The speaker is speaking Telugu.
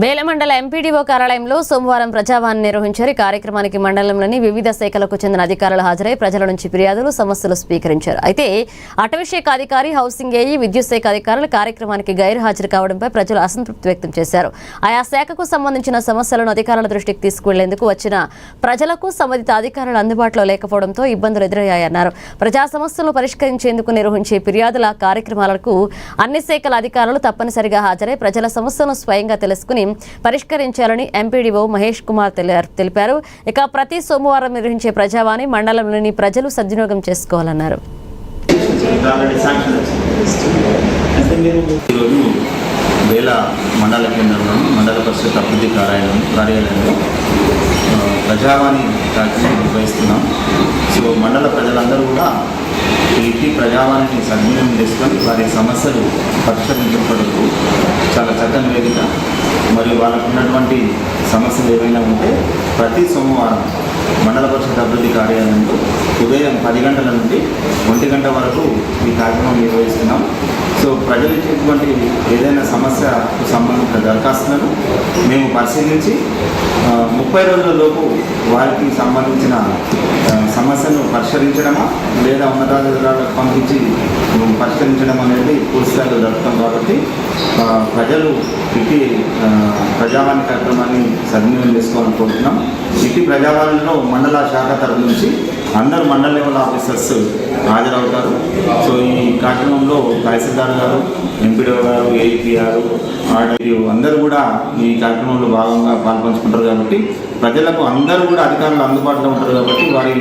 బేల మండల ఎంపీడీఓ కార్యాలయంలో సోమవారం ప్రజావాణి నిర్వహించారు. ఈ కార్యక్రమానికి మండలంలోని వివిధ శాఖలకు చెందిన అధికారులు హాజరై ప్రజల నుంచి ఫిర్యాదులు, సమస్యలు స్వీకరించారు. అయితే అటవీ శాఖ అధికారి, హౌసింగ్ ఏఈ, విద్యుత్ శాఖ అధికారులు కార్యక్రమానికి గైరు హాజరు కావడంపై ప్రజలు అసంతృప్తి వ్యక్తం చేశారు. ఆయా శాఖకు సంబంధించిన సమస్యలను అధికారుల దృష్టికి తీసుకువెళ్లేందుకు వచ్చిన ప్రజలకు సంబంధిత అధికారులు అందుబాటులో లేకపోవడంతో ఇబ్బందులు ఎదురయ్యాయన్నారు. ప్రజా సమస్యలను పరిష్కరించేందుకు నిర్వహించే ఫిర్యాదుల కార్యక్రమాలకు అన్ని శాఖల అధికారులు తప్పనిసరిగా హాజరై ప్రజల సమస్యలను స్వయంగా తెలుసుకుని పరిష్కరించాలని ఎంపీడీఓ మహేష్ కుమార్ తెలిపారు. ఇక ప్రతి సోమవారం నిర్వహించే ప్రజావాణి మండలంలోని ప్రజలు సద్వినియోగం చేసుకోవాలన్నారు. వేల మండల కేంద్రంలోని మండల పరిషత్ అభివృద్ధి కార్యాలయంలో ప్రజావాణి కార్యక్రమం నిర్వహిస్తున్నాం. సో మండల ప్రజలందరూ కూడా ఈ ప్రజావాణిని సద్వినియోగం చేసుకొని వారి సమస్యలు పరిష్కరించబడుతూ చాలా చక్కని వేదిక మరియు వాళ్ళకు ఉన్నటువంటి సమస్యలు ఏవైనా ఉంటే ప్రతి సోమవారం మండల పరిషత్ అభివృద్ధి కార్యాలయంలో ఉదయం 10 గంటల నుండి 1 గంట వరకు ఈ కార్యక్రమం నిర్వహిస్తున్నాం. సో ప్రజలు ఇచ్చేటువంటి ఏదైనా సమస్యకు సంబంధించిన దరఖాస్తులను మేము పరిశీలించి 30 రోజుల లోపు వారికి సంబంధించిన సమస్యను పరిష్కరించడమా లేదా ఉన్నతాధికారులకు పంపించి పరిష్కరించడం అనేది పూర్తి స్థాయిలో జరుగుతాం. కాబట్టి ప్రజలు ఇట్టి ప్రజావాణి కార్యక్రమాన్ని సద్వినియోగం చేసుకోవాలని కోరుతున్నాం. ఇట్టి ప్రజావాణిలో మండల శాఖ తరఫు నుంచి అందరు మండల లెవెల్ ఆఫీసర్స్ హాజరవుతారు. సో ఈ కార్యక్రమంలో తహసీల్దార్ గారు, ఎంపీడీఓ గారు, ఏఈపీ గారు, ఆర్డీఓ అందరూ కూడా ఈ కార్యక్రమంలో భాగంగా పాల్పంచుకుంటారు. కాబట్టి ప్రజలకు అందరూ కూడా అధికారులు అందుబాటులో ఉంటారు. కాబట్టి వారి